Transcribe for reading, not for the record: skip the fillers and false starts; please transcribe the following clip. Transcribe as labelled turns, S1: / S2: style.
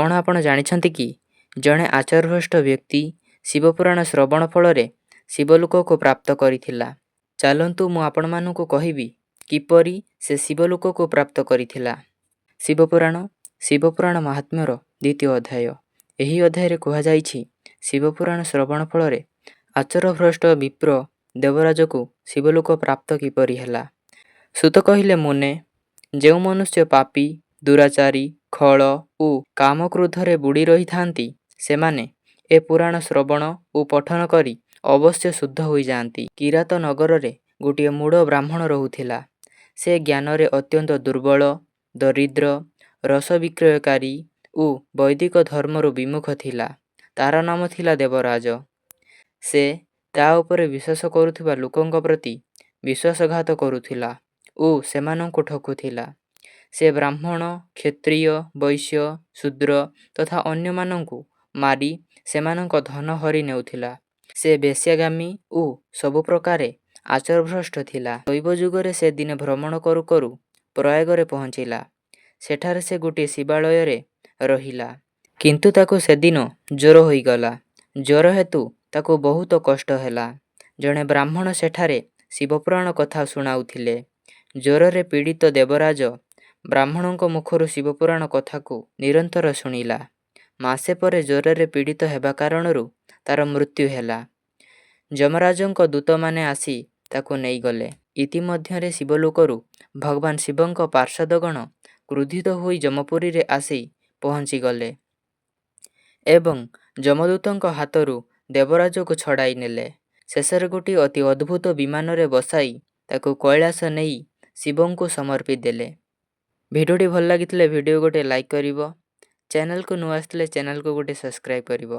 S1: କ'ଣ ଆପଣ ଜାଣିଛନ୍ତି କି ଜଣେ ଆଚାରଭ୍ରଷ୍ଟ ବ୍ୟକ୍ତି ଶିବପୁରାଣ ଶ୍ରବଣ ଫଳରେ ଶିବଲୋକକୁ ପ୍ରାପ୍ତ କରିଥିଲା। ଚାଲନ୍ତୁ ମୁଁ ଆପଣମାନଙ୍କୁ କହିବି କିପରି ସେ ଶିବଲୋକକୁ ପ୍ରାପ୍ତ କରିଥିଲା। ଶିବପୁରାଣ ମାହାତ୍ମ୍ୟର ଦ୍ୱିତୀୟ ଅଧ୍ୟାୟ। ଏହି ଅଧ୍ୟାୟରେ କୁହାଯାଇଛି ଶିବପୁରାଣ ଶ୍ରବଣ ଫଳରେ ଆଚାରଭ୍ରଷ୍ଟ ବିପ୍ର ଦେବରାଜକୁ ଶିବଲୋକ ପ୍ରାପ୍ତ କିପରି ହେଲା। ସୂତ କହିଲେ, ମୁନେ, ଯେଉଁ ମନୁଷ୍ୟ ପାପୀ, ଦୁରାଚାରୀ, ଖଳ ଓ କାମକ୍ରୋଧରେ ବୁଡ଼ି ରହିଥାନ୍ତି, ସେମାନେ ଏ ପୁରାଣ ଶ୍ରବଣ ଓ ପଠନ କରି ଅବଶ୍ୟ ଶୁଦ୍ଧ ହୋଇଯାଆନ୍ତି। କିରାତ ନଗରରେ ଗୋଟିଏ ମୂଢ଼ ବ୍ରାହ୍ମଣ ରହୁଥିଲା। ସେ ଜ୍ଞାନରେ ଅତ୍ୟନ୍ତ ଦୁର୍ବଳ, ଦରିଦ୍ର, ରସ ବିକ୍ରୟକାରୀ ଓ ବୈଦିକ ଧର୍ମରୁ ବିମୁଖ ଥିଲା। ତାର ନାମ ଥିଲା ଦେବରାଜ। ସେ ତା ଉପରେ ବିଶ୍ୱାସ କରୁଥିବା ଲୋକଙ୍କ ପ୍ରତି ବିଶ୍ୱାସଘାତ କରୁଥିଲା ଓ ସେମାନଙ୍କୁ ଠକୁଥିଲା। ସେ ବ୍ରାହ୍ମଣ, କ୍ଷତ୍ରିୟ, ବୈଶ୍ୟ, ଶୂଦ୍ର ତଥା ଅନ୍ୟମାନଙ୍କୁ ମାରି ସେମାନଙ୍କ ଧନ ହରି ନେଉଥିଲା। ସେ ବେଶ୍ୟାଗାମୀ ଓ ସବୁ ପ୍ରକାରେ ଆଚାରଭ୍ରଷ୍ଟ ଥିଲା। ଦୈବ ଯୁଗରେ ସେ ଦିନେ ଭ୍ରମଣ କରୁ କରୁ ପ୍ରୟାଗରେ ପହଞ୍ଚିଲା। ସେଠାରେ ସେ ଗୋଟିଏ ଶିବାଳୟରେ ରହିଲା। କିନ୍ତୁ ତାକୁ ସେଦିନ ଜ୍ୱର ହୋଇଗଲା। ଜ୍ୱର ହେତୁ ତାକୁ ବହୁତ କଷ୍ଟ ହେଲା। ଜଣେ ବ୍ରାହ୍ମଣ ସେଠାରେ ଶିବପୁରାଣ କଥା ଶୁଣାଉଥିଲେ। ଜ୍ୱରରେ ପୀଡ଼ିତ ଦେବରାଜ ବ୍ରାହ୍ମଣଙ୍କ ମୁଖରୁ ଶିବପୁରାଣ କଥାକୁ ନିରନ୍ତର ଶୁଣିଲା। ମାସେ ପରେ ଜ୍ୱରରେ ପୀଡ଼ିତ ହେବା କାରଣରୁ ତାର ମୃତ୍ୟୁ ହେଲା। ଯମରାଜଙ୍କ ଦୂତମାନେ ଆସି ତାକୁ ନେଇଗଲେ। ଇତିମଧ୍ୟରେ ଶିବଲୋକରୁ ଭଗବାନ ଶିବଙ୍କ ପାର୍ଷଦଗଣ କ୍ରୋଧିତ ହୋଇ ଯମପୁରୀରେ ଆସି ପହଞ୍ଚିଗଲେ ଏବଂ ଯମଦୂତଙ୍କ ହାତରୁ ଦେବରାଜକୁ ଛଡ଼ାଇ ନେଲେ। ଶେଷରେ ଗୋଟିଏ ଅତି ଅଦ୍ଭୁତ ବିମାନରେ ବସାଇ ତାକୁ କୈଳାସ ନେଇ ଶିବଙ୍କୁ ସମର୍ପି ଦେଲେ। ଭିଡ଼ିଓଟି ଭଲ ଲାଗିଥିଲେ ଭିଡ଼ିଓ ଗୋଟେ ଲାଇକ୍ କରିବ। ଚ୍ୟାନେଲକୁ ନୂଆ ଆସିଥିଲେ ଚ୍ୟାନେଲକୁ ଗୋଟେ ସବସ୍କ୍ରାଇବ୍ କରିବ।